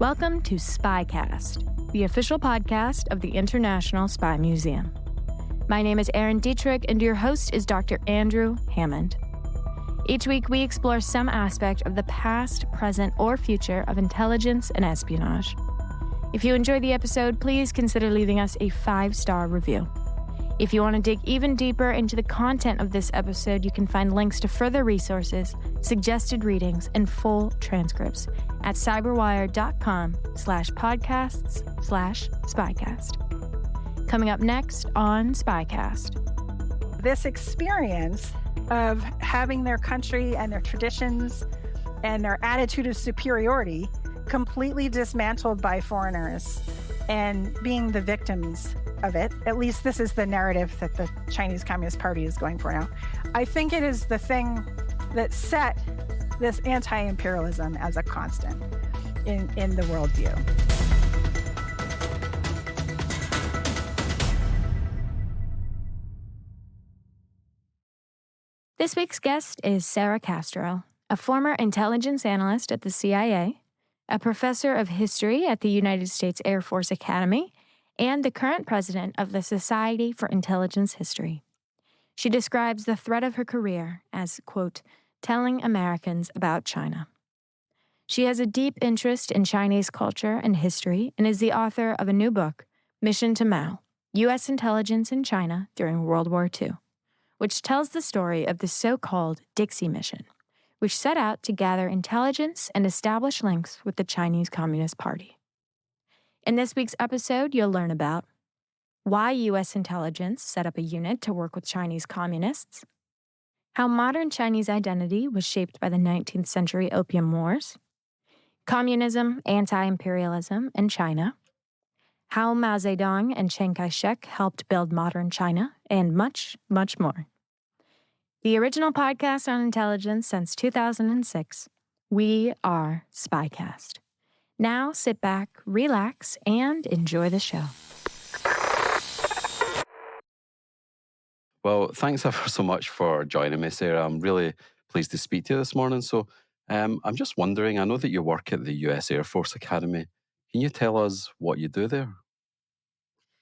Welcome to SpyCast, the official podcast of the International Spy Museum. My name is Erin Dietrich, and your host is Dr. Andrew Hammond. Each week, we explore some aspect of the past, present, or future of intelligence and espionage. If you enjoy the episode, please consider leaving us a 5-star review. If you want to dig even deeper into the content of this episode, you can find links to further resources, suggested readings, and full transcripts at cyberwire.com/podcasts/SpyCast. Coming up next on SpyCast. This experience of having their country and their traditions and their attitude of superiority completely dismantled by foreigners and being the victims of it. At least this is the narrative that the Chinese Communist Party is going for now. I think it is the thing that set this anti-imperialism as a constant in the worldview. This week's guest is Sara Castro, a former intelligence analyst at the CIA, a professor of history at the United States Air Force Academy, and the current president of the Society for Intelligence History. She describes the thread of her career as, quote, telling Americans about China. She has a deep interest in Chinese culture and history and is the author of a new book, Mission to Mao, U.S. Intelligence in China During World War II, which tells the story of the so-called Dixie Mission, which set out to gather intelligence and establish links with the Chinese Communist Party. In this week's episode, you'll learn about why U.S. intelligence set up a unit to work with Chinese communists, how modern Chinese identity was shaped by the 19th century Opium Wars, communism, anti-imperialism, and China, how Mao Zedong and Chiang Kai-shek helped build modern China, and much, much more. The original podcast on intelligence since 2006, we are SpyCast. Now sit back, relax, and enjoy the show. Well, thanks ever so much for joining me, Sarah. I'm really pleased to speak to you this morning. So I'm just wondering, I know that you work at the US Air Force Academy. Can you tell us what you do there?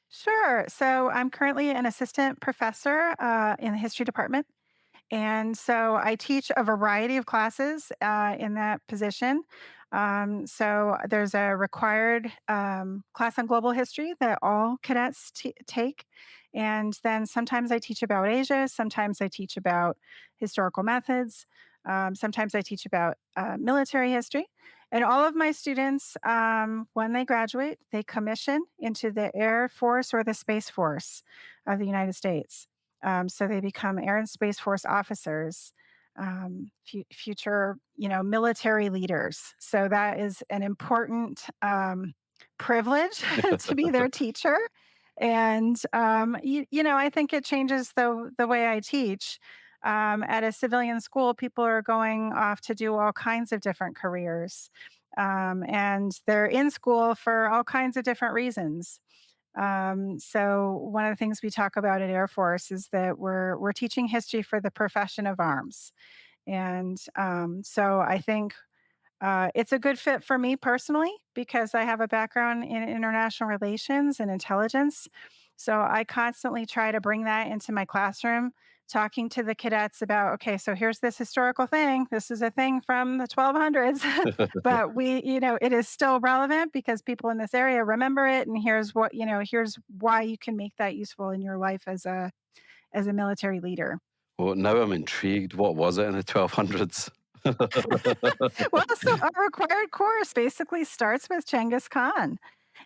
Sure. So I'm currently an assistant professor in the history department. And so I teach a variety of classes in that position. So there's a required class on global history that all cadets take. And then sometimes I teach about Asia. Sometimes I teach about historical methods. Sometimes I teach about military history. And all of my students, when they graduate, they commission into the Air Force or the Space Force of the United States. So they become Air and Space Force officers, future, military leaders. So that is an important privilege to be their teacher. And, I think it changes the way I teach. At a civilian school, people are going off to do all kinds of different careers. And they're in school for all kinds of different reasons. So one of the things we talk about at Air Force is that we're teaching history for the profession of arms. And so I think it's a good fit for me personally because I have a background in international relations and intelligence. So I constantly try to bring that into my classroom, talking to the cadets about, okay, so here's this historical thing. This is a thing from the 1200s, but it is still relevant because people in this area remember it. And here's why you can make that useful in your life as a military leader. Well, now I'm intrigued. What was it in the 1200s? Well, so a required course basically starts with Genghis Khan.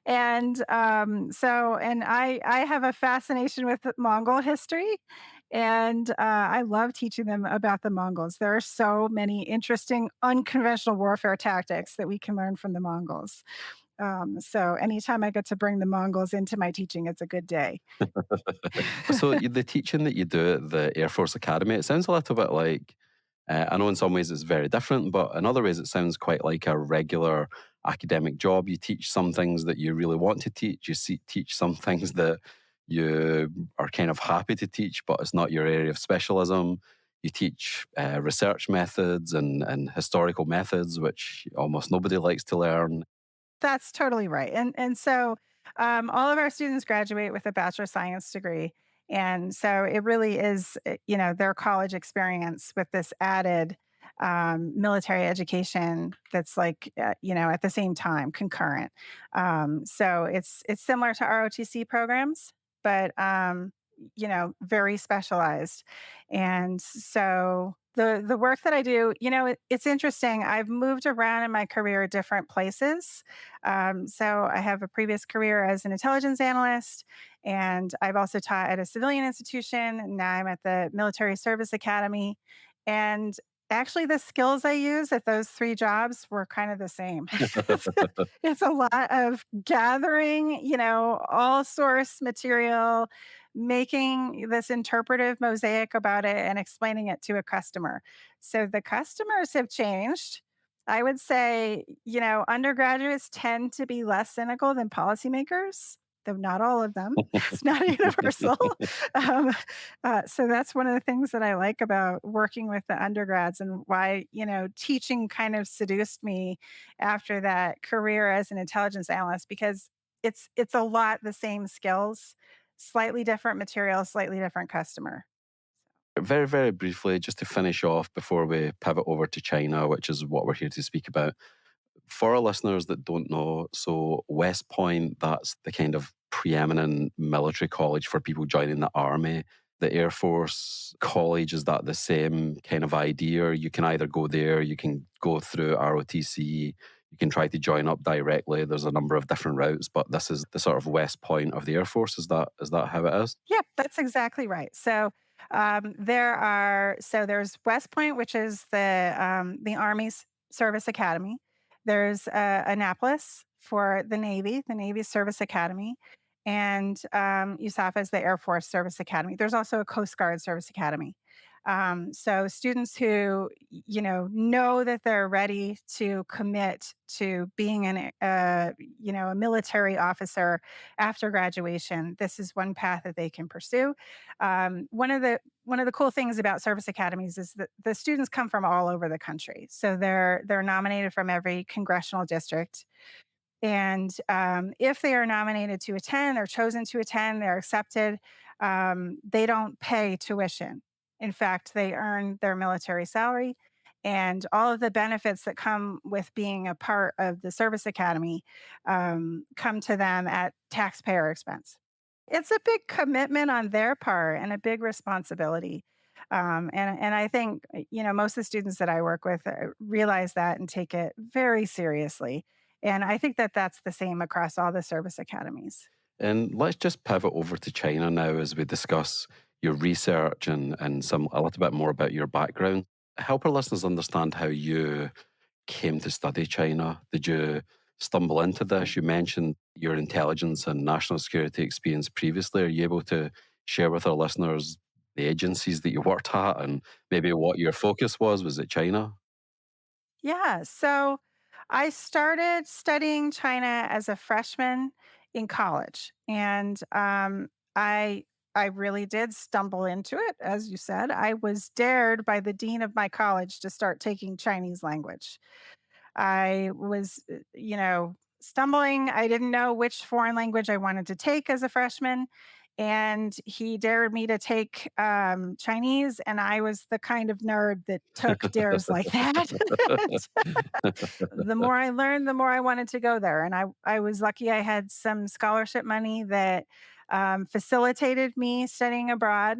And I have a fascination with Mongol history, and I love teaching them about the Mongols. There are so many interesting unconventional warfare tactics that we can learn from the Mongols. So anytime I get to bring the Mongols into my teaching, it's a good day. So the teaching that you do at the Air Force Academy, it sounds a little bit like, I know in some ways it's very different, but in other ways it sounds quite like a regular academic job. You teach some things that you really want to teach. You teach some things that you are kind of happy to teach, but it's not your area of specialism. You teach research methods and historical methods, which almost nobody likes to learn. That's totally right. And so all of our students graduate with a Bachelor of Science degree. And so it really is, their college experience with this added military education that's like, at the same time, concurrent. So it's similar to ROTC programs, but very specialized. And so the work that I do, it's interesting. I've moved around in my career different places. So I have a previous career as an intelligence analyst, and I've also taught at a civilian institution. And now I'm at the Military Service Academy. And actually, the skills I use at those three jobs were kind of the same. it's, it's a lot of gathering, all source material, making this interpretive mosaic about it and explaining it to a customer. So the customers have changed. I would say, undergraduates tend to be less cynical than policymakers, though not all of them. It's not universal. um, so that's one of the things that I like about working with the undergrads, and why, teaching kind of seduced me after that career as an intelligence analyst, because it's a lot the same skills, slightly different material, slightly different customer. Very, very briefly, just to finish off before we pivot over to China, which is what we're here to speak about. For our listeners that don't know, so West Point, that's the kind of preeminent military college for people joining the army. The Air Force College, is that the same kind of idea? You can either go there, you can go through ROTC, you can try to join up directly. There's a number of different routes, but this is the sort of West Point of the Air Force. Is that how it is? Yep, that's exactly right. So there's West Point, which is the Army's Service Academy. There's Annapolis for the Navy's Service Academy, and USAFA is the Air Force Service Academy. There's also a Coast Guard Service Academy. So students who know that they're ready to commit to being a military officer after graduation, this is one path that they can pursue. One of the cool things about service academies is that the students come from all over the country. So they're nominated from every congressional district. And if they are nominated to attend or chosen to attend, they're accepted. They don't pay tuition. In fact, they earn their military salary, and all of the benefits that come with being a part of the service academy come to them at taxpayer expense. It's a big commitment on their part and a big responsibility. And I think, most of the students that I work with realize that and take it very seriously. And I think that that's the same across all the service academies. And let's just pivot over to China now as we discuss your research and a little bit more about your background. Help our listeners understand how you came to study China. Did you stumble into this? You mentioned your intelligence and national security experience previously. Are you able to share with our listeners the agencies that you worked at and maybe what your focus was? Was it China? Yeah. So I started studying China as a freshman in college. And I really did stumble into it, as you said. I was dared by the dean of my college to start taking Chinese language. I was, stumbling. I didn't know which foreign language I wanted to take as a freshman. And he dared me to take Chinese. And I was the kind of nerd that took dares like that. The more I learned, the more I wanted to go there. And I was lucky I had some scholarship money that facilitated me studying abroad.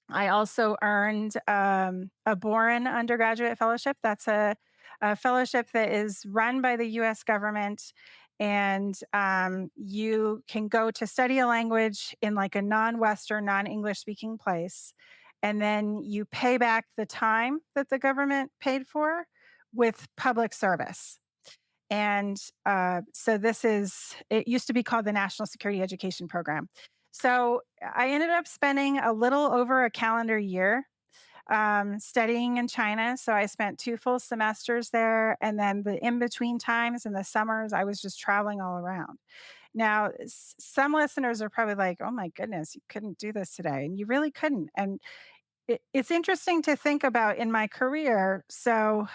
I also earned a Boren undergraduate fellowship. That's a fellowship that is run by the US government. And you can go to study a language in like a non Western, non English speaking place. And then you pay back the time that the government paid for with public service. And it used to be called the National Security Education Program. So I ended up spending a little over a calendar year studying in China. So I spent 2 full semesters there. And then the in between times in the summers, I was just traveling all around. Now, some listeners are probably like, oh my goodness, you couldn't do this today. And you really couldn't. And it's interesting to think about in my career. So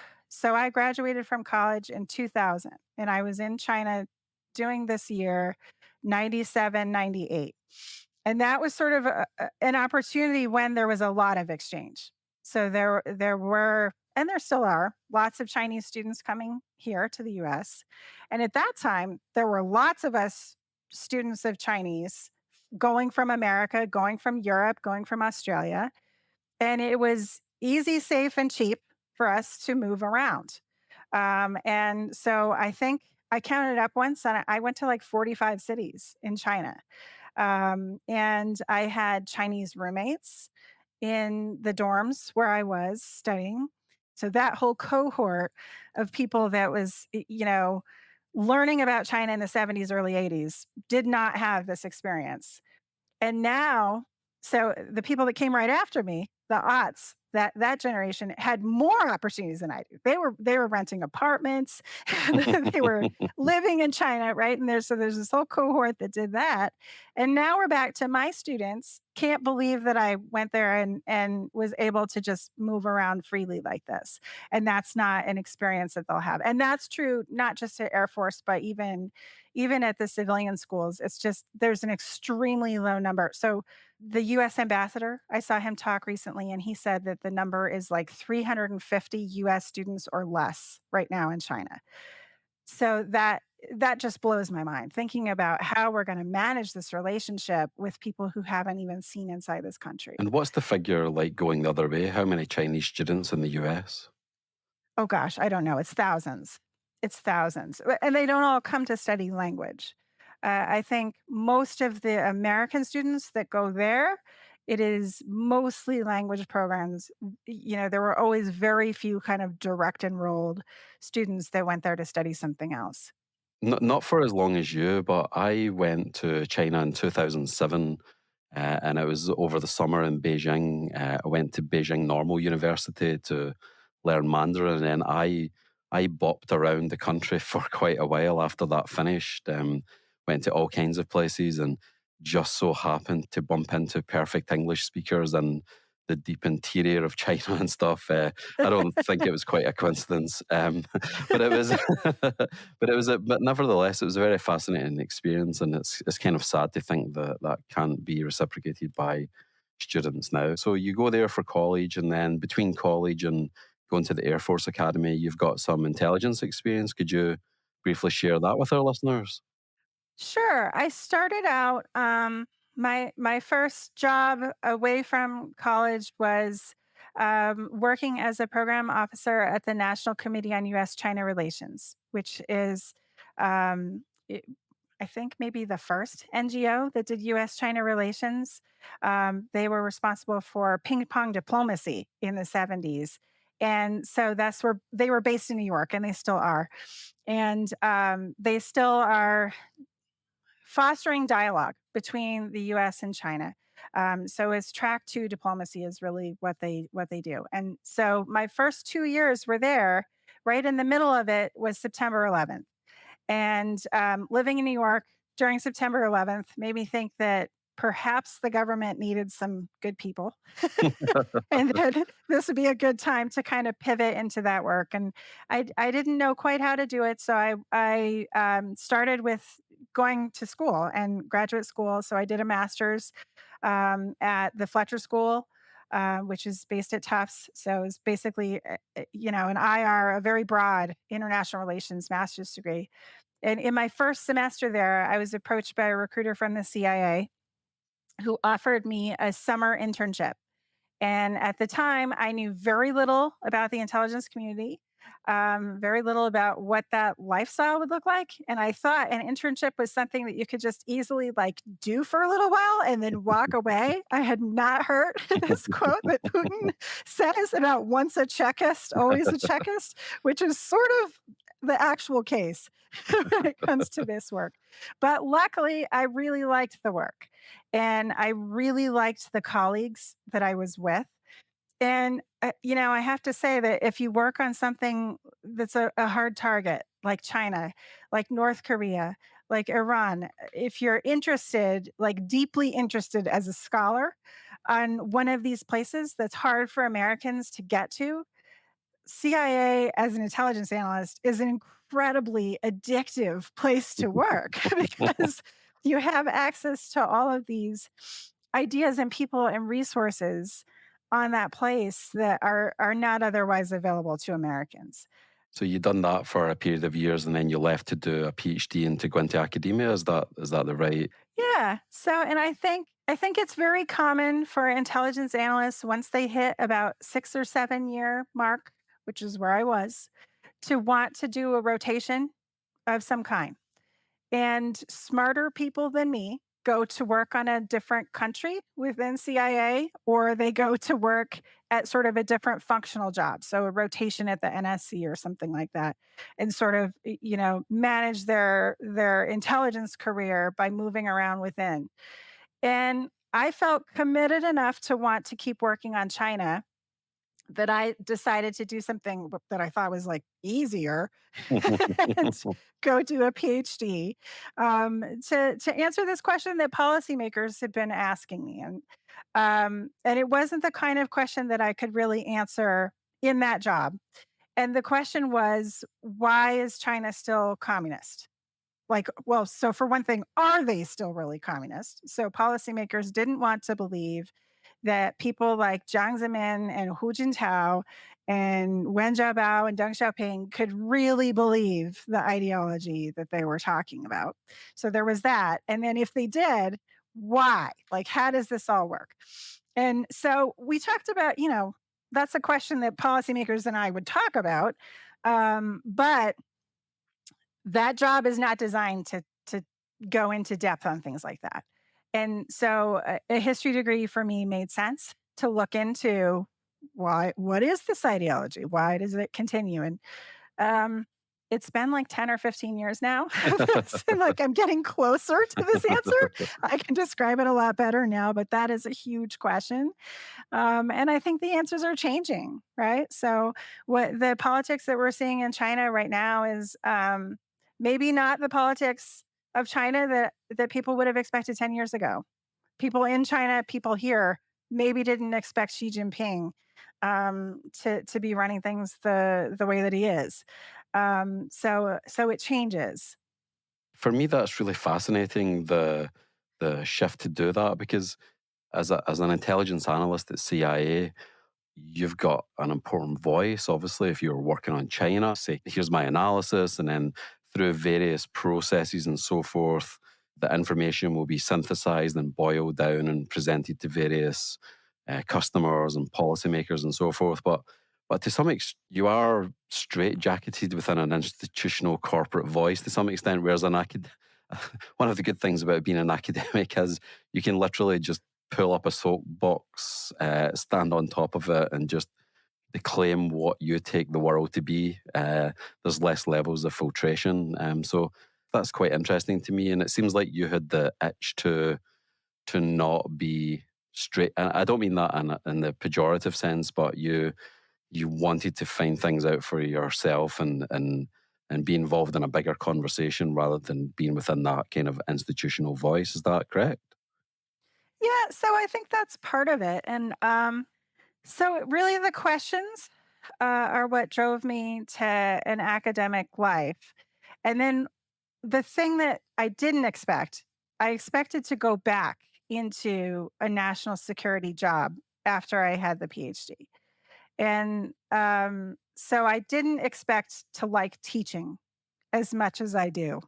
I graduated from college in 2000, and I was in China doing this year, 97, 98. And that was sort of an opportunity when there was a lot of exchange. So there were, and there still are, lots of Chinese students coming here to the US. And at that time, there were lots of us students of Chinese going from America, going from Europe, going from Australia. And it was easy, safe, and cheap for us to move around. And so I think I counted up once and I went to like 45 cities in China. And I had Chinese roommates in the dorms where I was studying. So that whole cohort of people that was, learning about China in the 70s, early 80s did not have this experience. And now, so the people that came right after me, the aughts, that generation had more opportunities than I do. They were renting apartments, they were living in China, right? And there's this whole cohort that did that. And now we're back to my students. Can't believe that I went there and was able to just move around freely like this. And that's not an experience that they'll have. And that's true not just at Air Force, but even at the civilian schools. It's just there's an extremely low number. So the US ambassador, I saw him talk recently, and he said that the number is like 350 US students or less right now in China. So that just blows my mind, thinking about how we're going to manage this relationship with people who haven't even seen inside this country. And what's the figure like going the other way? How many Chinese students in the US? Oh gosh, I don't know. It's thousands. It's thousands. And they don't all come to study language. I think most of the American students that go there, it is mostly language programs. There were always very few kind of direct enrolled students that went there to study something else. Not for as long as you, but I went to China in 2007, and it was over the summer in Beijing. I went to Beijing Normal University to learn Mandarin, and then I bopped around the country for quite a while after that finished. Went to all kinds of places, and just so happened to bump into perfect English speakers in the deep interior of China and stuff. I don't think it was quite a coincidence, but it was. But nevertheless, it was a very fascinating experience, and it's kind of sad to think that that can't be reciprocated by students now. So you go there for college, and then between college and going to the Air Force Academy, you've got some intelligence experience. Could you briefly share that with our listeners? Sure. I started out my first job away from college was working as a program officer at the National Committee on U.S. China Relations, which is um, it- I think maybe the first NGO that did U.S. China relations. They were responsible for ping pong diplomacy in the 70s. And so that's where they were based in New York, and they still are. And they still are fostering dialogue between the U.S. and China. So it's track two diplomacy is really what they do. And so my first 2 years were there. Right in the middle of it was September 11th, and living in New York during September 11th made me think that perhaps the government needed some good people and that this would be a good time to kind of pivot into that work. And I didn't know quite how to do it. So I started with going to school and graduate school. So I did a master's at the Fletcher School. Which is based at Tufts. So it's basically, an IR, a very broad international relations master's degree. And in my first semester there, I was approached by a recruiter from the CIA who offered me a summer internship. And at the time, I knew very little about the intelligence community, very little about what that lifestyle would look like. And I thought an internship was something that you could just easily like do for a little while and then walk away. I had not heard this quote that Putin says about once a Chekist, always a Chekist, which is sort of the actual case when it comes to this work. But luckily, I really liked the work. And I really liked the colleagues that I was with. And, I have to say that if you work on something that's a hard target, like China, like North Korea, like Iran, if you're interested, like deeply interested as a scholar on one of these places that's hard for Americans to get to, CIA as an intelligence analyst is an incredibly addictive place to work because you have access to all of these ideas and people and resources on that place that are not otherwise available to Americans. So you done that for a period of years, and then you left to do a PhD and to go into academia. Is that the right? Yeah. So, and I think it's very common for intelligence analysts once they hit about 6 or 7 year mark, which is where I was, to want to do a rotation of some kind. And smarter people than me go to work on a different country within CIA, or they go to work at sort of a different functional job. So a rotation at the NSC or something like that, and sort of, manage their intelligence career by moving around within. And I felt committed enough to want to keep working on China that I decided to do something that I thought was like easier and go do a PhD, to answer this question that policymakers had been asking me, and it wasn't the kind of question that I could really answer in that job. And the question was, why is China still communist? Like, well, so for one thing, are they still really communist? So policymakers didn't want to believe that people like Jiang Zemin and Hu Jintao and Wen Jiabao and Deng Xiaoping could really believe the ideology that they were talking about. So there was that. And then if they did, why? Like, how does this all work? And so we talked about, that's a question that policymakers and I would talk about. But that job is not designed to go into depth on things like that. And so a history degree for me made sense to look into what is this ideology? Why does it continue? And um, it's been like 10 or 15 years now. And like I'm getting closer to this answer. I can describe it a lot better now, but that is a huge question. And I think the answers are changing, right? So what the politics that we're seeing in China right now is maybe not the politics of China that people would have expected 10 years ago. People in China, people here, maybe didn't expect Xi Jinping to be running things the way that he is. So it changes. For me, that's really fascinating, the shift to do that, because as an intelligence analyst at CIA, you've got an important voice. Obviously, if you're working on China, say, here's my analysis, and then through various processes and so forth, the information will be synthesized and boiled down and presented to various customers and policymakers and so forth. But to some extent, you are straitjacketed within an institutional corporate voice to some extent, whereas one of the good things about being an academic is you can literally just pull up a soapbox, stand on top of it, and just claim what you take the world to be. There's less levels of filtration. So that's quite interesting to me. And it seems like you had the itch to not be straight. And I don't mean that in the pejorative sense, but you wanted to find things out for yourself and be involved in a bigger conversation rather than being within that kind of institutional voice. Is that correct? Yeah, so I think that's part of it. And so really the questions are what drove me to an academic life. And then the thing that I didn't expect, I expected to go back into a national security job after I had the PhD. And so I didn't expect to like teaching as much as I do.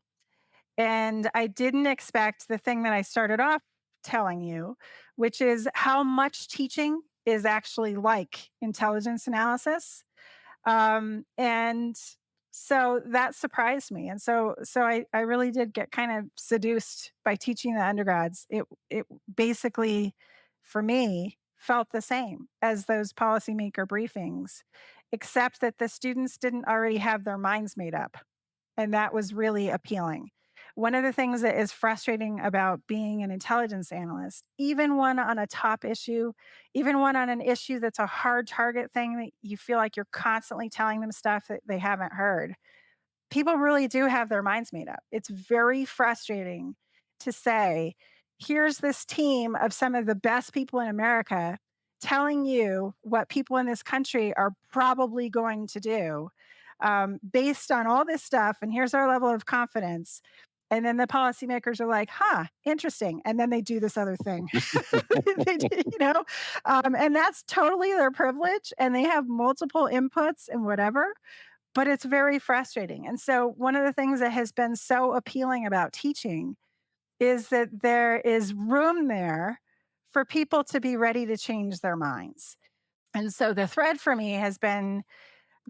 And I didn't expect the thing that I started off telling you, which is how much teaching is actually like intelligence analysis. And so that surprised me. And so I really did get kind of seduced by teaching the undergrads. It basically, for me, felt the same as those policymaker briefings, except that the students didn't already have their minds made up. And that was really appealing. One of the things that is frustrating about being an intelligence analyst, even one on a top issue, even one on an issue that's a hard target thing that you feel like you're constantly telling them stuff that they haven't heard, people really do have their minds made up. It's very frustrating to say, here's this team of some of the best people in America telling you what people in this country are probably going to do. based on all this stuff, and here's our level of confidence. And then the policymakers are like, huh, interesting. And then they do this other thing. And that's totally their privilege. And they have multiple inputs and whatever, but it's very frustrating. And so, one of the things that has been so appealing about teaching is that there is room there for people to be ready to change their minds. And so, the thread for me has been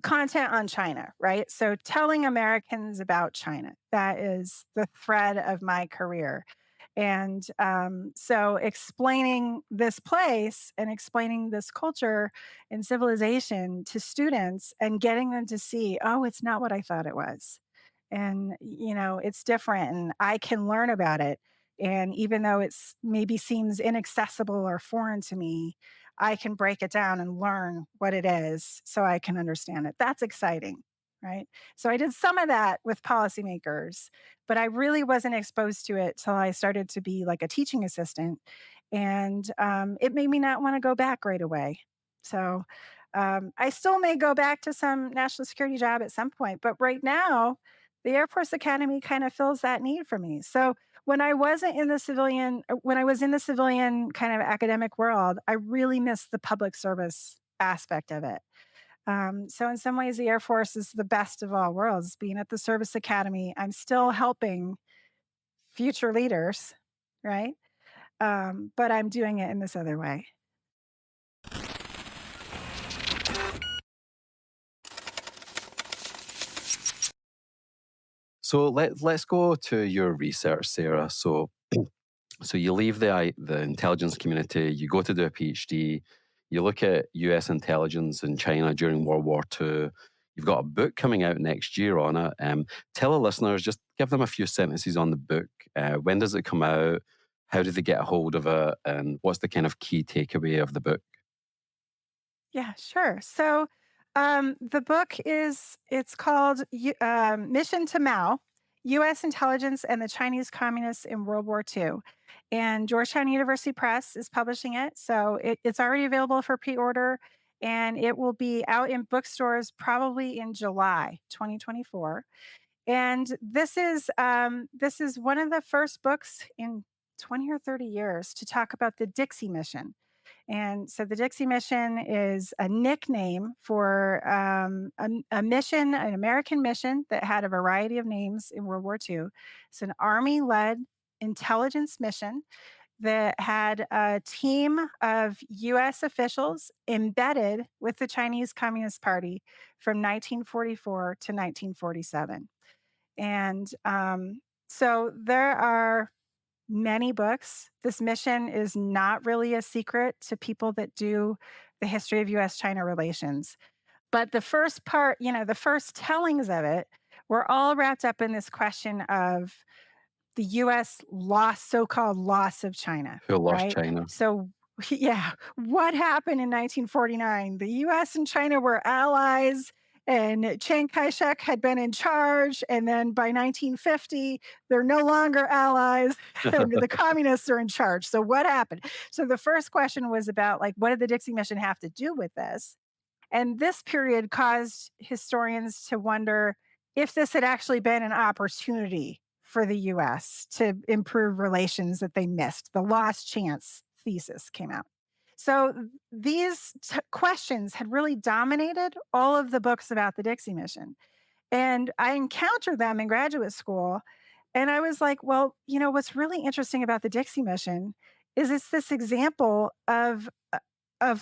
content on China, right? So telling Americans about China, that is the thread of my career. And so explaining this place and explaining this culture and civilization to students and getting them to see, oh, it's not what I thought it was. And, it's different and I can learn about it. And even though it's maybe seems inaccessible or foreign to me, I can break it down and learn what it is so I can understand it. That's exciting, right? So I did some of that with policymakers, but I really wasn't exposed to it till I started to be like a teaching assistant. And it made me not want to go back right away. So I still may go back to some national security job at some point, but right now, the Air Force Academy kind of fills that need for me. So when I wasn't in the civilian, when I was in the civilian kind of academic world, I really missed the public service aspect of it. So in some ways, the Air Force is the best of all worlds. Being at the Service Academy, I'm still helping future leaders, right? But I'm doing it in this other way. So let's go to your research, Sarah. So you leave the intelligence community, you go to do a PhD, you look at US intelligence in China during World War II. You've got a book coming out next year on it. Tell the listeners, just give them a few sentences on the book. When does it come out? How did they get a hold of it? And what's the kind of key takeaway of the book? Yeah, sure. So the book it's called Mission to Mao: U.S. Intelligence and the Chinese Communists in World War II. And Georgetown University Press is publishing it. So it's already available for pre-order and it will be out in bookstores probably in July 2024. And this is one of the first books in 20 or 30 years to talk about the Dixie Mission. And so the Dixie Mission is a nickname for a mission, an American mission that had a variety of names in World War II. It's an Army led intelligence mission that had a team of US officials embedded with the Chinese Communist Party from 1944 to 1947. And so there are many books. This mission is not really a secret to people that do the history of US China relations. But the first part, the first tellings of it were all wrapped up in this question of the US so called loss of China, Who lost right? China? So, yeah, what happened in 1949? The US and China were allies, and Chiang Kai shek had been in charge. And then by 1950, they're no longer allies, and the communists are in charge. So, what happened? So, the first question was about, like, what did the Dixie Mission have to do with this? And this period caused historians to wonder if this had actually been an opportunity for the US to improve relations that they missed. The lost chance thesis came out. So these questions had really dominated all of the books about the Dixie Mission. And I encountered them in graduate school. And I was like, well, what's really interesting about the Dixie Mission is it's this example of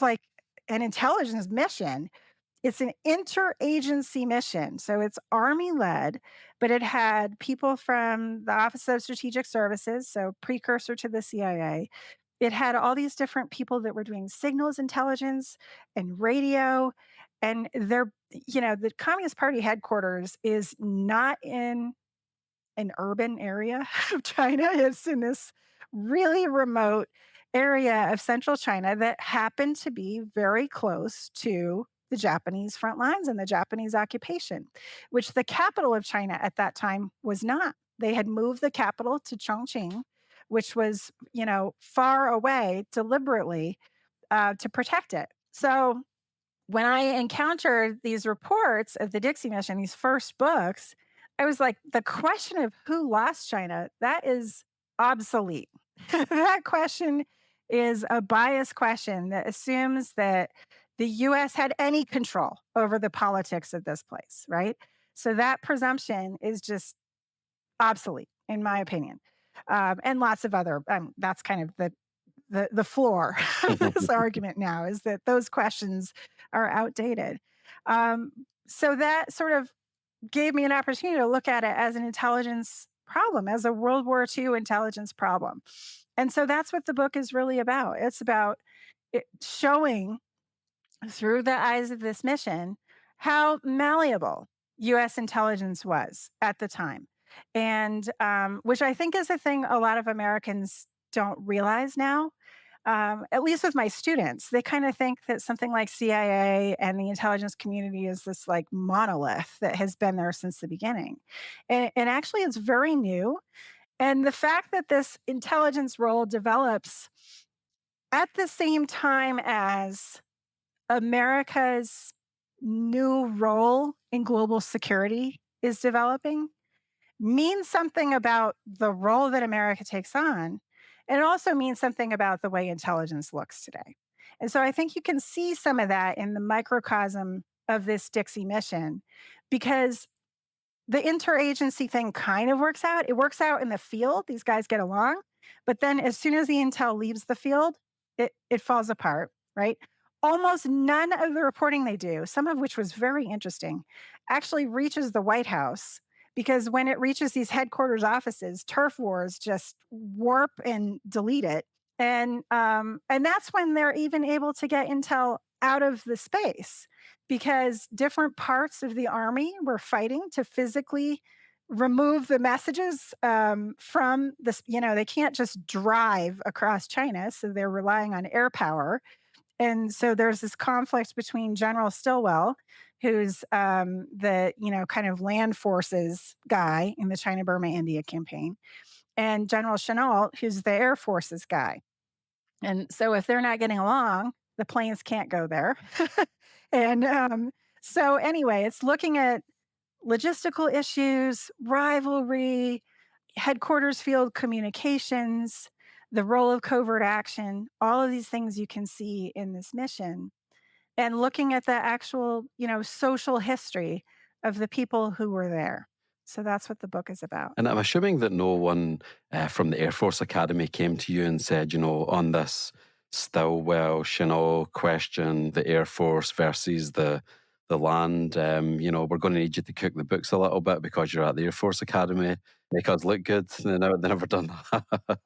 like an intelligence mission. It's an interagency mission. So it's Army led, but it had people from the Office of Strategic Services, so precursor to the CIA. It had all these different people that were doing signals intelligence and radio. And the Communist Party headquarters is not in an urban area of China. It's in this really remote area of central China that happened to be very close to the Japanese front lines and the Japanese occupation, which the capital of China at that time was not. They had moved the capital to Chongqing, which was, far away deliberately to protect it. So when I encountered these reports of the Dixie Mission, these first books, I was like, the question of who lost China, that is obsolete. That question is a biased question that assumes that the US had any control over the politics of this place, right? So that presumption is just obsolete, in my opinion. And lots of other, that's kind of the floor of this argument now is that those questions are outdated. Um, so that sort of gave me an opportunity to look at it as an intelligence problem, as a World War II intelligence problem. And so that's what the book is really about. It's about showing through the eyes of this mission how malleable US intelligence was at the time. And which I think is a thing a lot of Americans don't realize now. At least with my students, they kind of think that something like CIA and the intelligence community is this like monolith that has been there since the beginning. And actually, it's very new. And the fact that this intelligence role develops at the same time as America's new role in global security is developing means something about the role that America takes on. It also means something about the way intelligence looks today. And so I think you can see some of that in the microcosm of this Dixie mission because the interagency thing kind of works out. It works out in the field. These guys get along. But then as soon as the intel leaves the field, it falls apart, right? Almost none of the reporting they do, some of which was very interesting, actually reaches the White House because when it reaches these headquarters offices, turf wars just warp and delete it. And that's when they're even able to get intel out of the space because different parts of the army were fighting to physically remove the messages from this. They can't just drive across China, so they're relying on air power. And so there's this conflict between General Stilwell, who's the kind of land forces guy in the China-Burma-India campaign, and General Chennault, who's the Air Forces guy. And so if they're not getting along, the planes can't go there. And so anyway, it's looking at logistical issues, rivalry, headquarters field communications, the role of covert action, all of these things you can see in this mission. And looking at the actual, social history of the people who were there. So that's what the book is about. And I'm assuming that no one from the Air Force Academy came to you and said, on this Stilwell, Chennault question, the Air Force versus the land, we're going to need you to cook the books a little bit because you're at the Air Force Academy, make us look good. They never done that.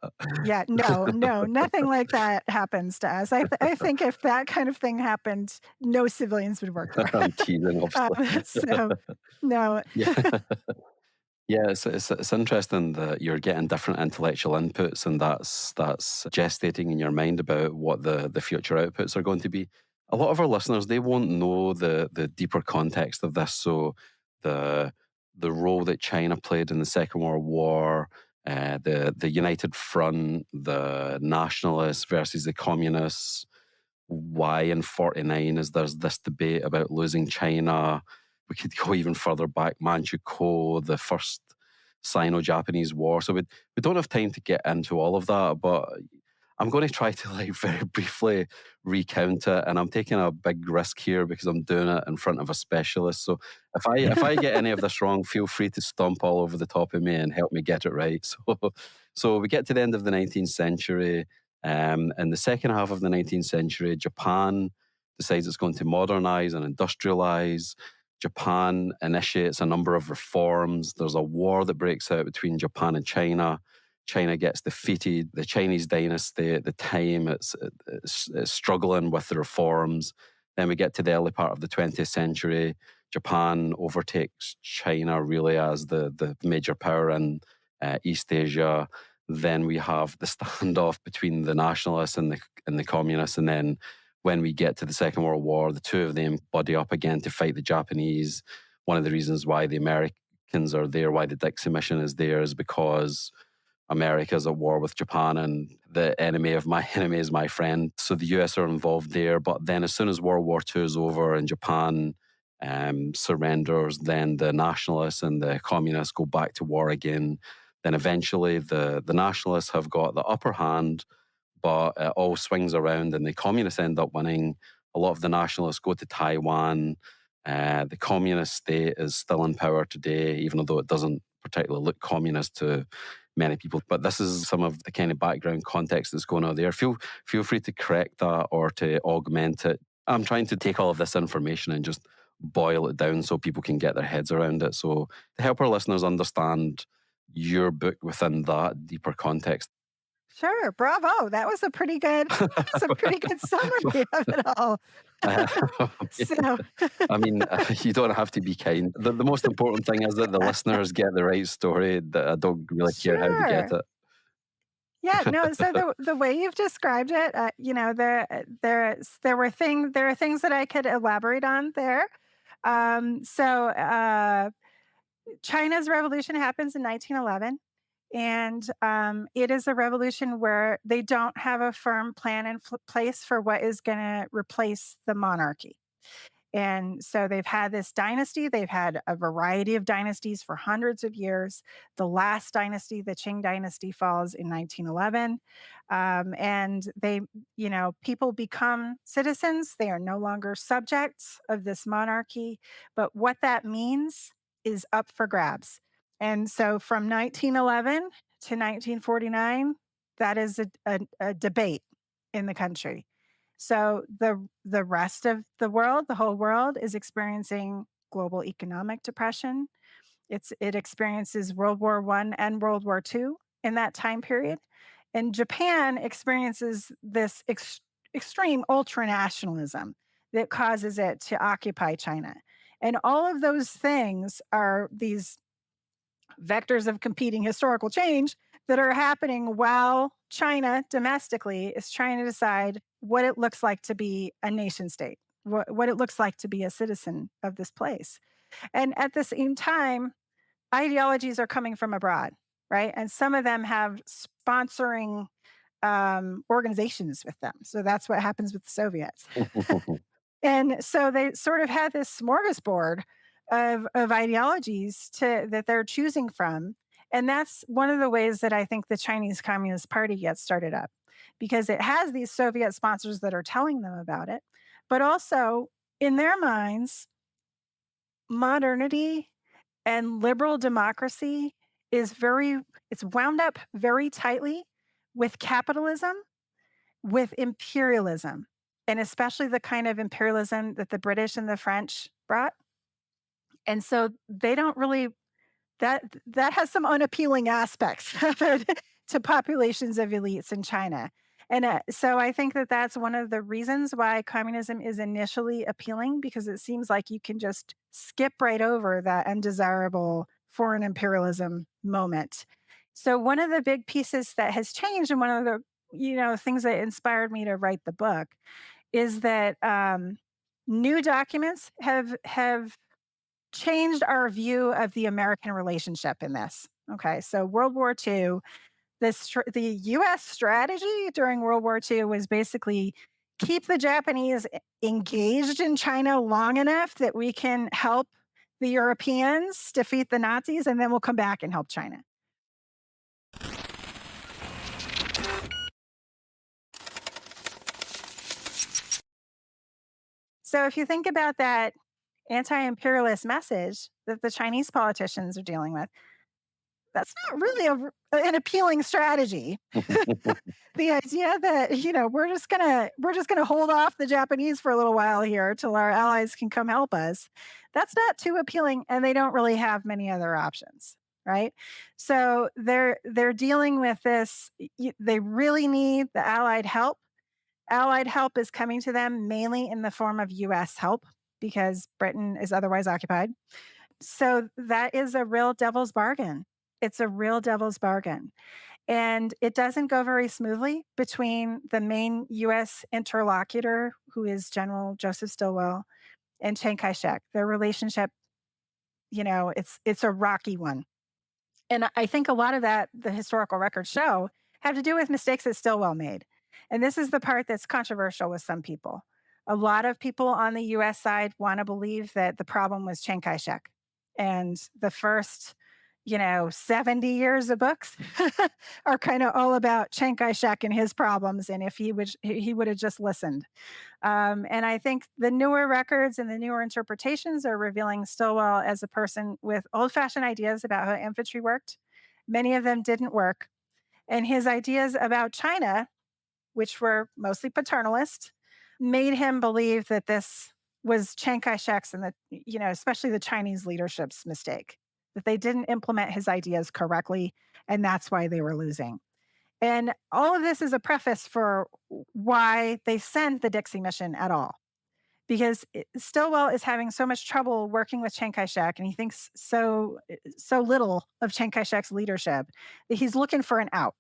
Yeah, no, nothing like that happens to us. I think if that kind of thing happened, no civilians would work there. I'm teasing, obviously. So, no. Yeah. Yeah, it's interesting that you're getting different intellectual inputs, and that's gestating in your mind about what the future outputs are going to be. A lot of our listeners, they won't know the deeper context of this. So the role that China played in the Second World War, the United Front, the nationalists versus the communists. Why in 49 is there's this debate about losing China? We could go even further back, Manchukuo, the first Sino-Japanese war. So we don't have time to get into all of that, but I'm going to try to very briefly recount it, and I'm taking a big risk here because I'm doing it in front of a specialist. So if I get any of this wrong, feel free to stomp all over the top of me and help me get it right. So we get to the end of the 19th century. In the second half of the 19th century, Japan decides it's going to modernize and industrialize. Japan initiates a number of reforms. There's a war that breaks out between Japan and China. China gets defeated. The Chinese dynasty at the time, it's struggling with the reforms. Then we get to the early part of the 20th century. Japan overtakes China really as the major power in East Asia. Then we have the standoff between the nationalists and the communists. And then when we get to the Second World War, the two of them buddy up again to fight the Japanese. One of the reasons why the Americans are there, why the Dixie Mission is there, is because America's at war with Japan, and the enemy of my enemy is my friend. So the US are involved there. But then as soon as World War II is over and Japan surrenders, then the nationalists and the communists go back to war again. Then eventually the nationalists have got the upper hand, but it all swings around and the communists end up winning. A lot of the nationalists go to Taiwan. The communist state is still in power today, even though it doesn't particularly look communist to many people. But this is some of the kind of background context that's going on there. Feel free to correct that or to augment it. I'm trying to take all of this information and just boil it down so people can get their heads around it. So to help our listeners understand your book within that deeper context. Sure, bravo. That was a pretty good summary of it all. So, I mean, you don't have to be kind. The most important thing is that the listeners get the right story. That I don't really care how they get sure. it. Yeah, no, so the way you've described it, there are things that I could elaborate on there. So China's revolution happens in 1911. And it is a revolution where they don't have a firm plan in place for what is going to replace the monarchy. And so they've had this dynasty. They've had a variety of dynasties for hundreds of years. The last dynasty, the Qing dynasty, falls in 1911. And people become citizens. They are no longer subjects of this monarchy. But what that means is up for grabs. And so from 1911 to 1949, that is a debate in the country. So the rest of the world, the whole world, is experiencing global economic depression. It experiences World War I and World War II in that time period. And Japan experiences this extreme ultranationalism that causes it to occupy China. And all of those things are these vectors of competing historical change that are happening while China domestically is trying to decide what it looks like to be a nation state, what it looks like to be a citizen of this place. And at the same time, ideologies are coming from abroad, right? And some of them have sponsoring organizations with them. So that's what happens with the Soviets. And so they sort of had this smorgasbord of ideologies that they're choosing from. And that's one of the ways that I think the Chinese Communist Party gets started up, because it has these Soviet sponsors that are telling them about it. But also, in their minds, modernity and liberal democracy it's wound up very tightly with capitalism, with imperialism, and especially the kind of imperialism that the British and the French brought. And so they don't really that has some unappealing aspects of it to populations of elites in China. And so I think that that's one of the reasons why communism is initially appealing, because it seems like you can just skip right over that undesirable foreign imperialism moment. So one of the big pieces that has changed, and one of the things that inspired me to write the book, is that new documents have changed our view of the American relationship in this. Okay, so World War II, the U.S. strategy during World War II was basically keep the Japanese engaged in China long enough that we can help the Europeans defeat the Nazis, and then we'll come back and help China. So if you think about that anti-imperialist message that the Chinese politicians are dealing with, that's not really an appealing strategy. The idea that we're just gonna hold off the Japanese for a little while here till our allies can come help us, that's not too appealing, and they don't really have many other options, right? So they're dealing with this. They really need the Allied help. Allied help is coming to them mainly in the form of U.S. help, because Britain is otherwise occupied. So that is a real devil's bargain. It's a real devil's bargain. And it doesn't go very smoothly between the main U.S. interlocutor, who is General Joseph Stilwell, and Chiang Kai-shek. Their relationship, it's a rocky one. And I think a lot of that, the historical records show, have to do with mistakes that Stilwell made. And this is the part that's controversial with some people. A lot of people on the US side want to believe that the problem was Chiang Kai shek. And the first, 70 years of books are kind of all about Chiang Kai shek and his problems. And if he would have just listened. And I think the newer records and the newer interpretations are revealing Stilwell as a person with old fashioned ideas about how infantry worked. Many of them didn't work. And his ideas about China, which were mostly paternalist, made him believe that this was Chiang Kai shek's and especially the Chinese leadership's mistake, that they didn't implement his ideas correctly. And that's why they were losing. And all of this is a preface for why they send the Dixie Mission at all. Because Stilwell is having so much trouble working with Chiang Kai-shek, and he thinks so little of Chiang Kai-shek's leadership that he's looking for an out.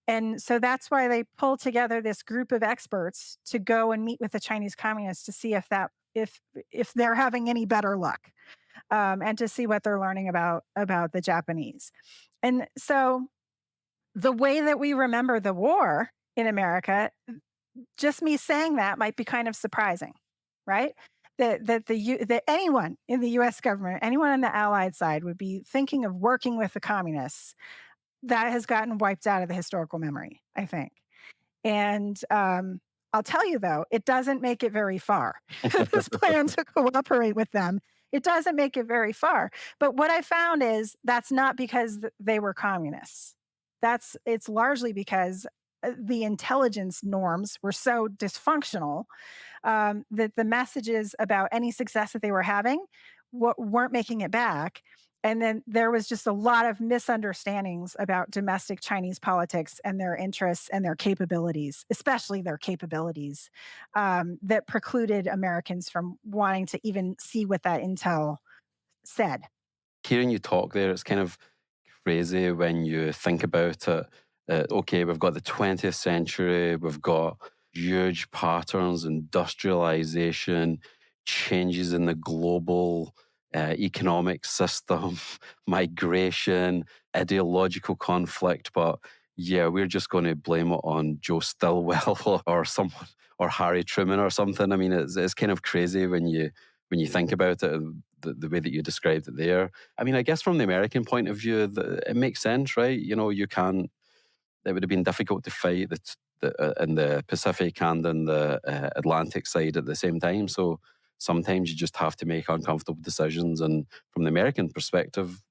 And so that's why they pull together this group of experts to go and meet with the Chinese communists to see if they're having any better luck, and to see what they're learning about the Japanese. And so the way that we remember the war in America, just me saying that might be kind of surprising, right? That anyone in the U.S. government, anyone on the Allied side, would be thinking of working with the communists. That has gotten wiped out of the historical memory, I think. And I'll tell you though, it doesn't make it very far. This plan to cooperate with them, it doesn't make it very far. But what I found is that's not because they were communists. It's largely because the intelligence norms were so dysfunctional, that the messages about any success that they were having weren't making it back. And then there was just a lot of misunderstandings about domestic Chinese politics and their interests and their capabilities, especially their capabilities, that precluded Americans from wanting to even see what that intel said. Hearing you talk there, it's kind of crazy when you think about it. Okay, we've got the 20th century, we've got huge patterns, industrialization, changes in the global economic system, migration, ideological conflict. But yeah, we're just going to blame it on Joe Stilwell or someone or Harry Truman or something. I mean, it's kind of crazy when you think about it, the way that you described it there. I mean, I guess from the American point of view, it makes sense, right? You can't. It would have been difficult to fight in the Pacific and in the Atlantic side at the same time. So sometimes you just have to make uncomfortable decisions. And from the American perspective,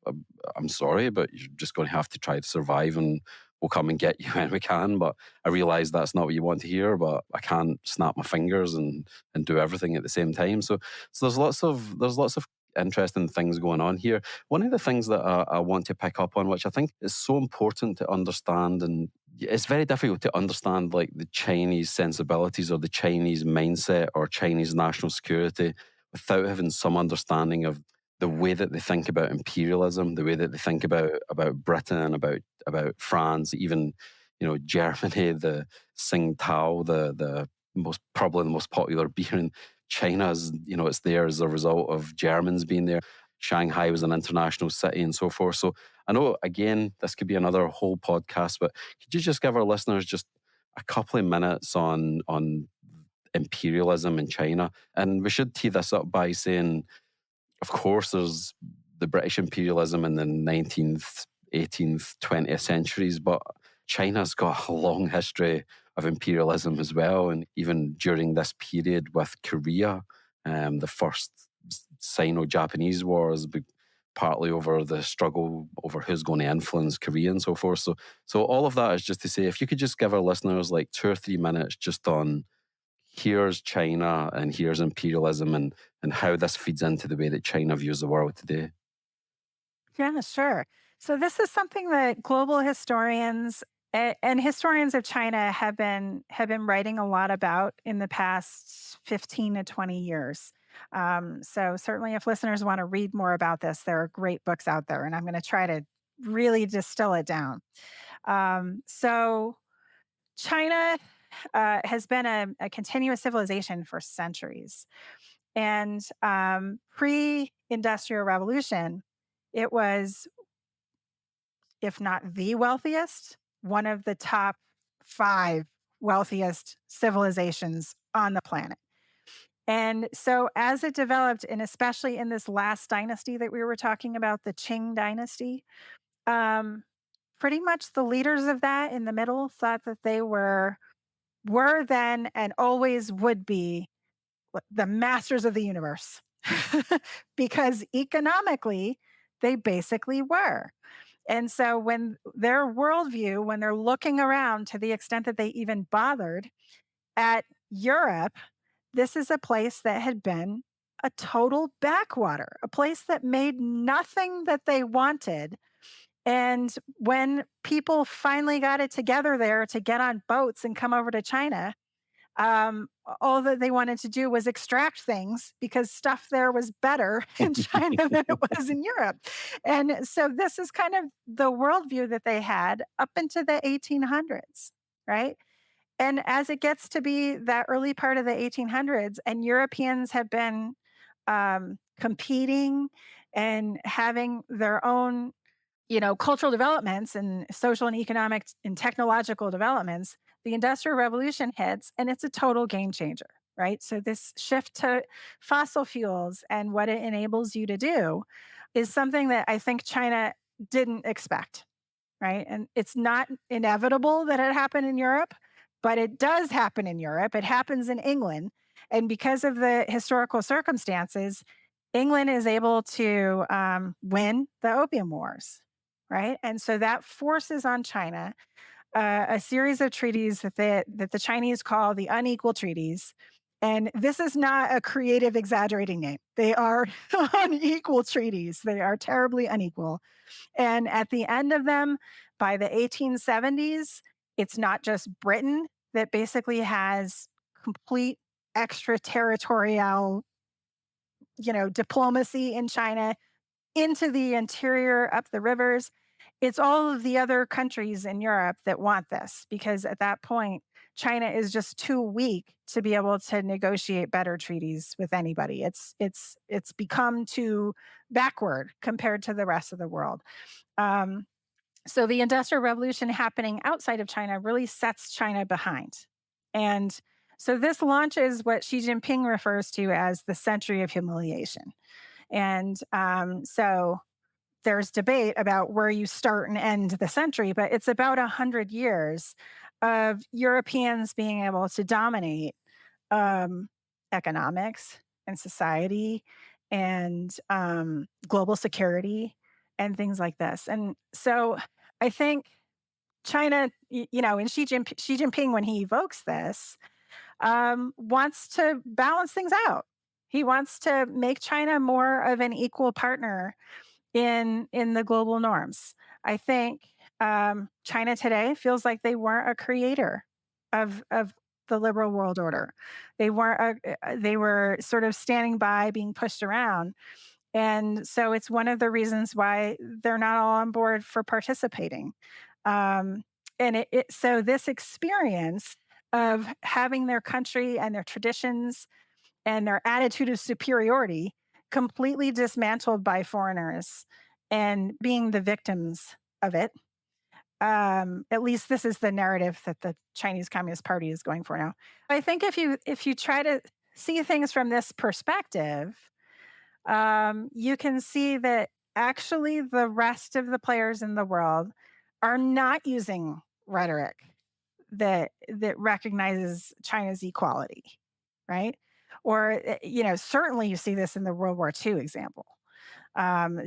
I'm sorry, but you're just going to have to try to survive, and we'll come and get you when we can. But I realize that's not what you want to hear, but I can't snap my fingers and do everything at the same time. So there's lots of interesting things going on here. One of the things that I want to pick up on, which I think is so important to understand, and it's very difficult to understand like the Chinese sensibilities or the Chinese mindset or Chinese national security without having some understanding of the way that they think about imperialism, the way that they think about Britain, about France, even Germany, the Tsingtao, the probably the most popular beer in China's, it's there as a result of Germans being there. Shanghai was an international city and so forth. So I know, again, this could be another whole podcast, but could you just give our listeners just a couple of minutes on imperialism in China? And we should tee this up by saying, of course, there's the British imperialism in the 19th, 18th, 20th centuries, but China's got a long history of imperialism as well. And even during this period with Korea, the first Sino-Japanese wars, partly over the struggle over who's going to influence Korea and so forth. So all of that is just to say, if you could just give our listeners like 2 or 3 minutes just on here's China and here's imperialism and how this feeds into the way that China views the world today. Yeah, sure. So this is something that global historians and historians of China have been writing a lot about in the past 15 to 20 years. So certainly if listeners want to read more about this, there are great books out there, and I'm going to try to really distill it down. So China has been a continuous civilization for centuries. And pre-industrial revolution, it was if not the wealthiest, one of the top 5 wealthiest civilizations on the planet. And so as it developed, and especially in this last dynasty that we were talking about, the Qing dynasty, um, pretty much the leaders of that in the middle thought that they were then and always would be the masters of the universe because economically they basically were. And so when their worldview, when they're looking around to the extent that they even bothered at Europe, this is a place that had been a total backwater, a place that made nothing that they wanted. And when people finally got it together there to get on boats and come over to China, um, all that they wanted to do was extract things because stuff there was better in China than it was in Europe. And so this is kind of the worldview that they had up into the 1800s, right? And as it gets to be that early part of the 1800s, and Europeans have been competing and having their own, cultural developments and social and economic and technological developments, the Industrial Revolution hits and it's a total game changer, right? So, this shift to fossil fuels and what it enables you to do is something that I think China didn't expect, right? And it's not inevitable that it happened in Europe, but it does happen in Europe. It happens in England. And because of the historical circumstances, England is able to win the Opium Wars, right? And so that forces on China a series of treaties that the Chinese call the unequal treaties. And this is not a creative, exaggerating name. They are unequal treaties. They are terribly unequal. And at the end of them, by the 1870s, it's not just Britain that basically has complete extraterritorial, diplomacy in China into the interior, up the rivers. It's all of the other countries in Europe that want this because at that point, China is just too weak to be able to negotiate better treaties with anybody. It's become too backward compared to the rest of the world. Um, so the Industrial Revolution happening outside of China really sets China behind. And so this launches what Xi Jinping refers to as the century of humiliation. And so there's debate about where you start and end the century, but it's about 100 years of Europeans being able to dominate economics and society and global security and things like this. And so I think China, and Xi Jinping, when he evokes this, wants to balance things out. He wants to make China more of an equal partner in the global norms. I think China today feels like they weren't a creator of the liberal world order. They weren't. They were sort of standing by, being pushed around, and so it's one of the reasons why they're not all on board for participating. Um, and so this experience of having their country and their traditions and their attitude of superiority completely dismantled by foreigners and being the victims of it. At least this is the narrative that the Chinese Communist Party is going for now. I think if you try to see things from this perspective, you can see that actually the rest of the players in the world are not using rhetoric that recognizes China's equality, right? Or certainly you see this in the World War II example.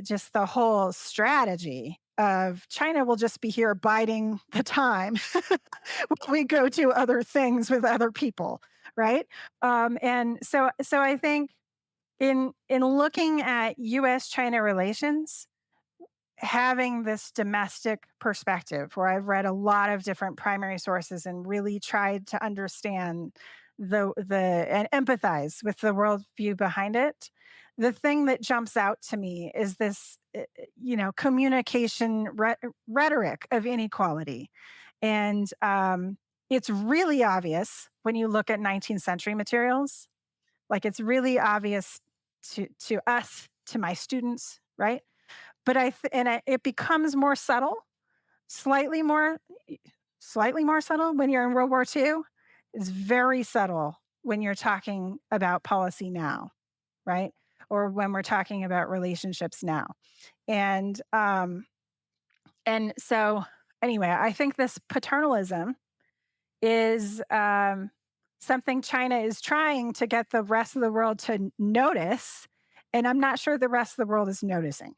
Just the whole strategy of China will just be here biding the time when we go to other things with other people, right? And so I think in looking at U.S.-China relations, having this domestic perspective where I've read a lot of different primary sources and really tried to understand and empathize with the worldview behind it, the thing that jumps out to me is this, communication rhetoric of inequality. And it's really obvious when you look at 19th century materials. Like it's really obvious to us, to my students, right? But it becomes more subtle slightly more subtle when you're in World War II. It's very subtle when you're talking about policy now, right? Or when we're talking about relationships now. And so anyway, I think this paternalism is something China is trying to get the rest of the world to notice. And I'm not sure the rest of the world is noticing.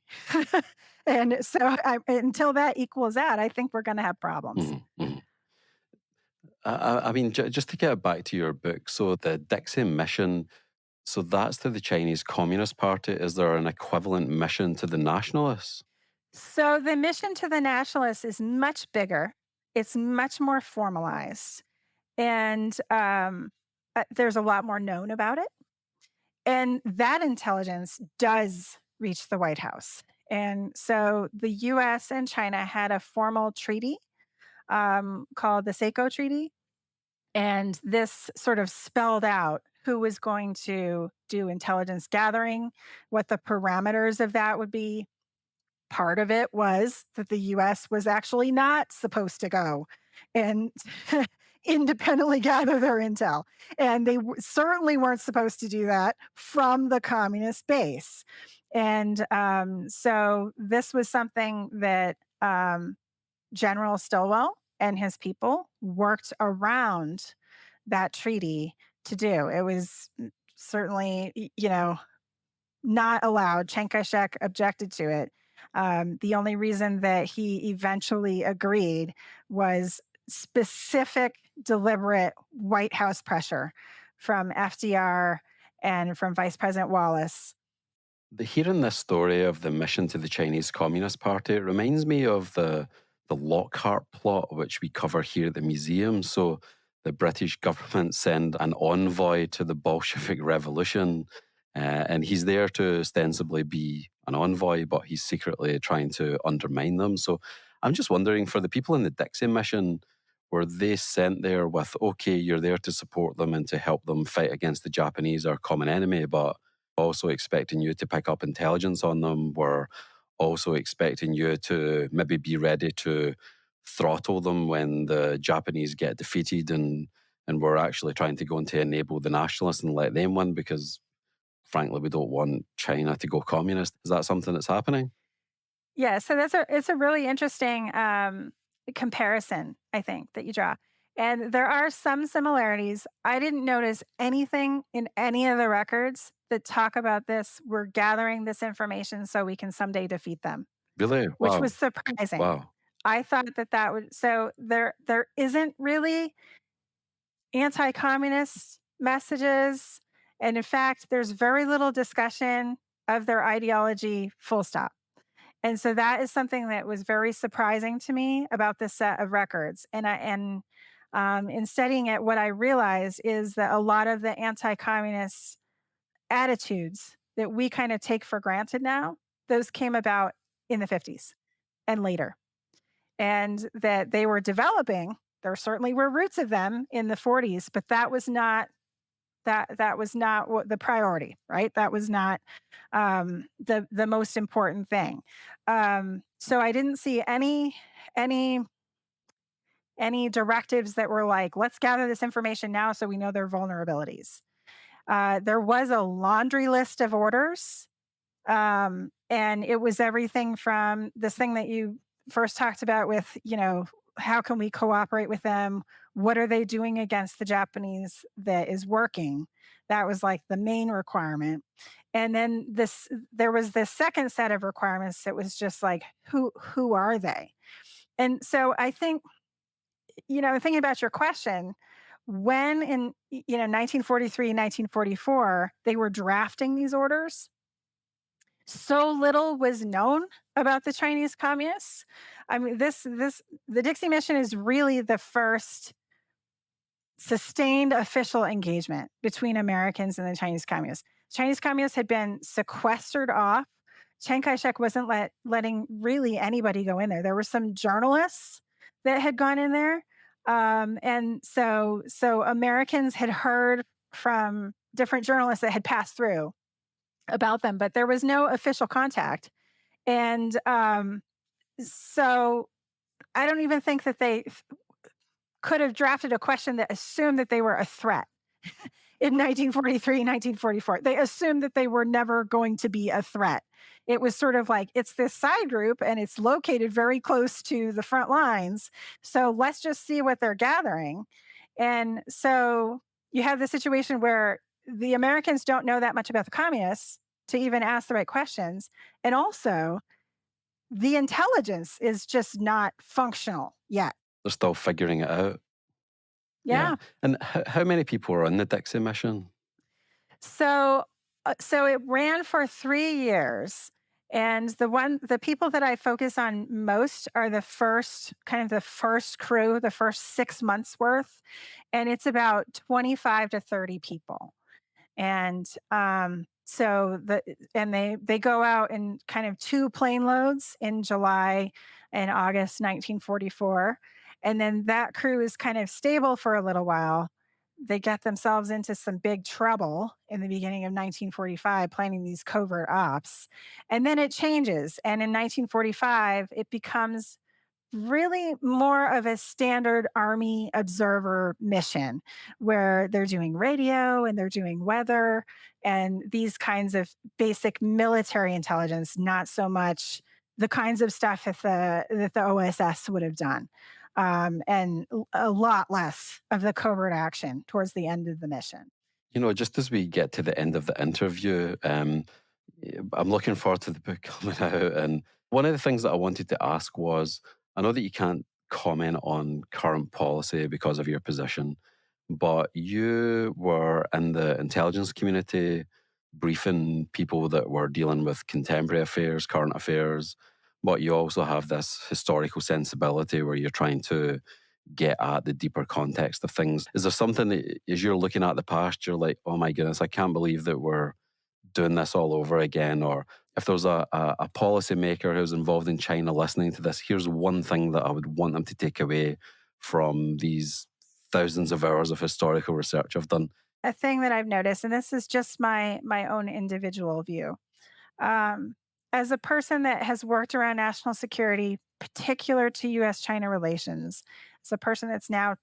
And so until that equals out, I think we're going to have problems. Mhm, mhm. I mean, just to get back to your book, so the Dixie Mission, so that's to the Chinese Communist Party. Is there an equivalent mission to the nationalists? So the mission to the nationalists is much bigger. It's much more formalized. And there's a lot more known about it. And that intelligence does reach the White House. And so the US and China had a formal treaty called the Seiko Treaty. And this sort of spelled out who was going to do intelligence gathering, what the parameters of that would be. Part of it was that the US was actually not supposed to go and independently gather their intel. And they certainly weren't supposed to do that from the communist base. And so this was something that General Stilwell and his people worked around that treaty to do. It was certainly, not allowed. Chiang Kai-shek objected to it. The only reason that he eventually agreed was specific, deliberate White House pressure from FDR and from Vice President Wallace. Hearing this story of the mission to the Chinese Communist Party, it reminds me of the Lockhart plot, which we cover here at the museum. So the British government send an envoy to the Bolshevik Revolution, and he's there to ostensibly be an envoy, but he's secretly trying to undermine them. So I'm just wondering, for the people in the Dixie Mission, were they sent there with, okay, you're there to support them and to help them fight against the Japanese, our common enemy, but also expecting you to pick up intelligence on them? Were also expecting you to maybe be ready to throttle them when the Japanese get defeated, and we're actually trying to go and to enable the nationalists and let them win because, frankly, we don't want China to go communist. Is that something that's happening? Yeah, so it's a really interesting comparison, I think, that you draw. And there are some similarities. I didn't notice anything in any of the records that talk about this. We're gathering this information so we can someday defeat them, Really? which Wow. was surprising. Wow. I thought that would, so there isn't really anti-communist messages. And in fact, there's very little discussion of their ideology, full stop. And so that is something that was very surprising to me about this set of records. In studying it, what I realized is that a lot of the anti-communist attitudes that we kind of take for granted now, those came about in the 50s and later. And that they were developing. There certainly were roots of them in the 40s, but that was not what the priority, right? That was not the most important thing. So I didn't see any directives that were like, let's gather this information now so we know their vulnerabilities. There was a laundry list of orders, and it was everything from this thing that you first talked about with, how can we cooperate with them? What are they doing against the Japanese that is working? That was like the main requirement. And then there was this second set of requirements that was just like, who are they? And so I think, thinking about your question, when in 1943, 1944, they were drafting these orders, so little was known about the Chinese communists. I mean, the Dixie Mission is really the first sustained official engagement between Americans and the Chinese communists. Chinese communists had been sequestered off. Chiang Kai-shek wasn't letting really anybody go in there. There were some journalists that had gone in there. And so Americans had heard from different journalists that had passed through about them, but there was no official contact. And so I don't even think that they could have drafted a question that assumed that they were a threat in 1943, 1944. They assumed that they were never going to be a threat. It was sort of like, it's this side group and it's located very close to the front lines. So let's just see what they're gathering. And so you have the situation where the Americans don't know that much about the communists to even ask the right questions. And also, the intelligence is just not functional yet. They're still figuring it out. Yeah. Yeah. And how many people were on the Dixie Mission? So it ran for 3 years, and the people that I focus on most are the first crew, the first 6 months worth, and it's about 25 to 30 people. And they go out in kind of 2 plane loads in July and August 1944, and then that crew is kind of stable for a little while. They get themselves into some big trouble in the beginning of 1945 planning these covert ops, and then it changes, and in 1945 it becomes really more of a standard army observer mission where they're doing radio and they're doing weather and these kinds of basic military intelligence, not so much the kinds of stuff that the OSS would have done. And a lot less of the covert action towards the end of the mission. Just as we get to the end of the interview, I'm looking forward to the book coming out. And one of the things that I wanted to ask was, I know that you can't comment on current policy because of your position, but you were in the intelligence community briefing people that were dealing with contemporary affairs, current affairs, but you also have this historical sensibility where you're trying to get at the deeper context of things. Is there something that, as you're looking at the past, you're like, oh my goodness, I can't believe that we're doing this all over again? Or if there's a policymaker who's involved in China listening to this, here's one thing that I would want them to take away from these thousands of hours of historical research I've done. A thing that I've noticed, and this is just my own individual view, as a person that has worked around national security, particular to U.S.-China relations, as a person that's now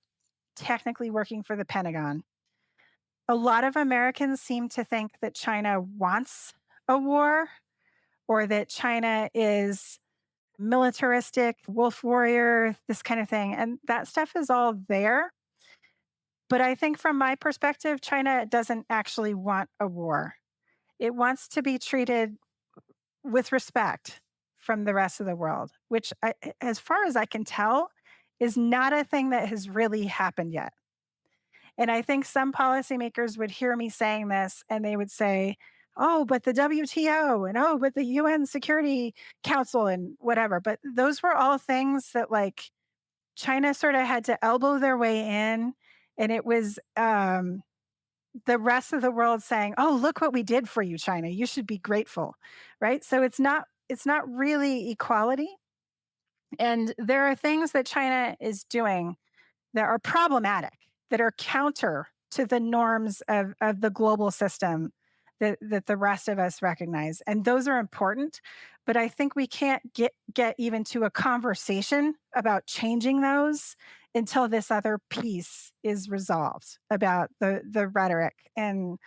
technically working for the Pentagon, a lot of Americans seem to think that China wants a war or that China is militaristic, wolf warrior, this kind of thing. And that stuff is all there. But I think from my perspective, China doesn't actually want a war. It wants to be treated with respect from the rest of the world, which, as far as I can tell, is not a thing that has really happened yet. And I think some policymakers would hear me saying this and they would say, oh, but the WTO and oh, but the UN Security Council and whatever. But those were all things that like China sort of had to elbow their way in. And it was the rest of the world saying, oh, look what we did for you, China. You should be grateful. Right. So it's not really equality. And there are things that China is doing that are problematic, that are counter to the norms of the global system that the rest of us recognize. And those are important. But I think we can't get even to a conversation about changing those until this other piece is resolved about the rhetoric and,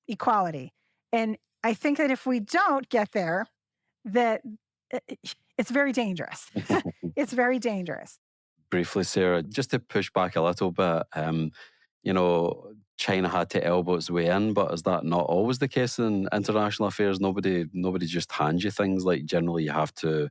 equality. And I think that if we don't get there, that it's very dangerous. It's very dangerous. Briefly, Sarah, just to push back a little bit, China had to elbow its way in, but is that not always the case in international affairs? Nobody just hands you things. Like generally, you have to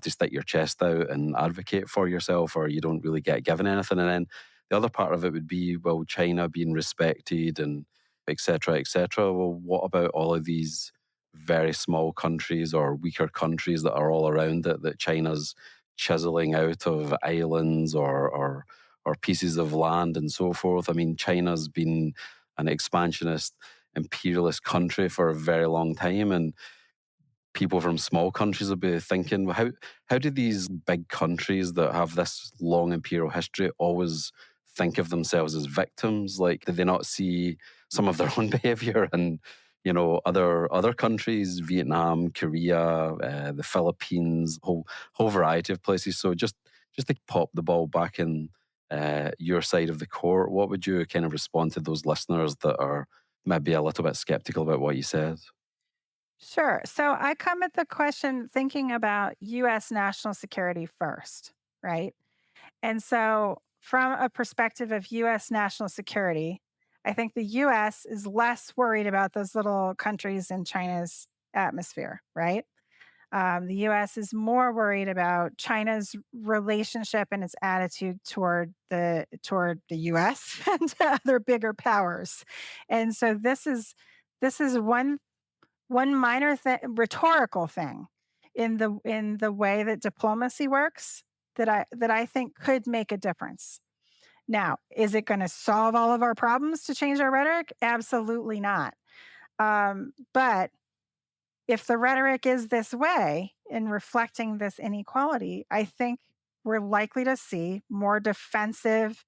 stick your chest out and advocate for yourself, or you don't really get given anything. And then the other part of it would be, well, China being respected and et cetera, et cetera. Well, what about all of these very small countries or weaker countries that are all around it that China's chiseling out of islands or pieces of land and so forth? I mean, China's been an expansionist, imperialist country for a very long time, and people from small countries will be thinking, well, how do these big countries that have this long imperial history always think of themselves as victims? Like, did they not see some of their own behavior and other countries, Vietnam, Korea, the Philippines, whole variety of places. So just to pop the ball back in your side of the court, what would you kind of respond to those listeners that are maybe a little bit skeptical about what you said? Sure. So I come at the question thinking about U.S. national security first, right? And so, from a perspective of U.S. national security, I think the U.S. is less worried about those little countries in China's atmosphere, right? The U.S. is more worried about China's relationship and its attitude toward the U.S. and other bigger powers, and so this is one minor rhetorical thing in the way that diplomacy works that I think could make a difference. Now, is it going to solve all of our problems to change our rhetoric? Absolutely not. But if the rhetoric is this way in reflecting this inequality, I think we're likely to see more defensive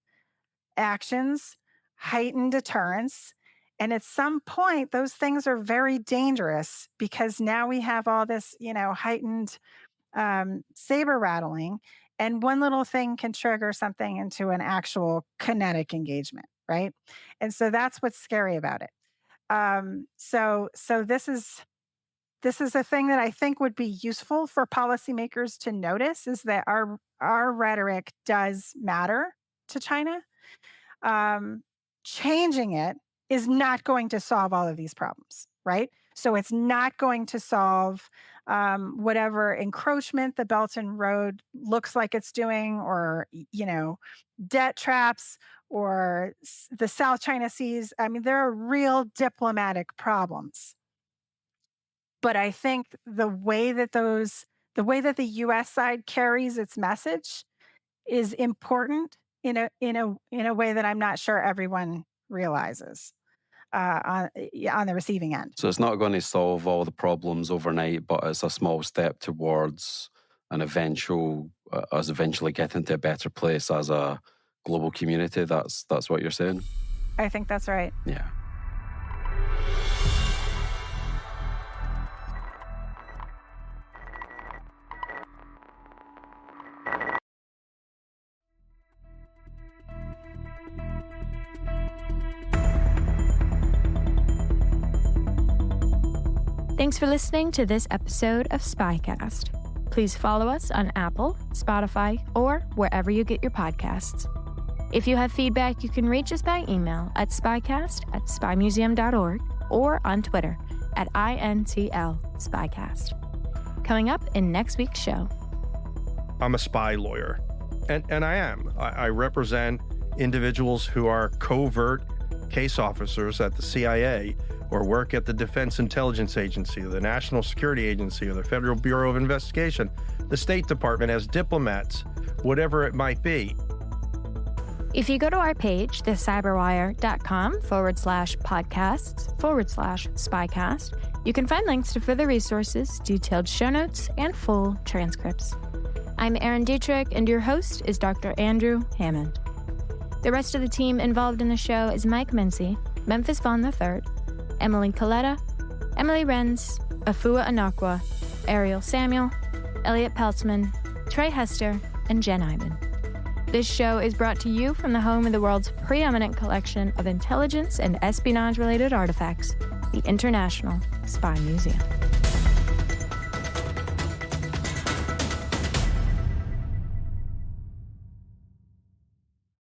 actions, heightened deterrence. And at some point, those things are very dangerous because now we have all this, heightened saber rattling, and one little thing can trigger something into an actual kinetic engagement, right? And so that's what's scary about it. So this is a thing that I think would be useful for policymakers to notice, is that our rhetoric does matter to China. Changing it is not going to solve all of these problems, right? So it's not going to solve whatever encroachment the Belt and Road looks like it's doing, or, debt traps, or the South China Seas. I mean, there are real diplomatic problems. But I think the way that the U.S. side carries its message is important in a way that I'm not sure everyone realizes on the receiving end. So it's not going to solve all the problems overnight, but it's a small step towards us eventually getting to a better place as a global community. That's what you're saying? I think that's right. Yeah. Thanks for listening to this episode of SpyCast. Please follow us on Apple, Spotify, or wherever you get your podcasts. If you have feedback, you can reach us by email at spycast@spymuseum.org or on Twitter at INTL SpyCast. Coming up in next week's show. I'm a spy lawyer, and I am. I represent individuals who are covert case officers at the CIA, or work at the Defense Intelligence Agency, or the National Security Agency, or the Federal Bureau of Investigation, the State Department, as diplomats, whatever it might be. If you go to our page, thecyberwire.com/podcasts/SpyCast, you can find links to further resources, detailed show notes, and full transcripts. I'm Erin Dietrich, and your host is Dr. Andrew Hammond. The rest of the team involved in the show is Mike Mincy, Memphis Vaughn III, Emily Coletta, Emily Renz, Afua Anakwa, Ariel Samuel, Elliot Peltzman, Trey Hester, and Jen Iben. This show is brought to you from the home of the world's preeminent collection of intelligence and espionage-related artifacts, the International Spy Museum.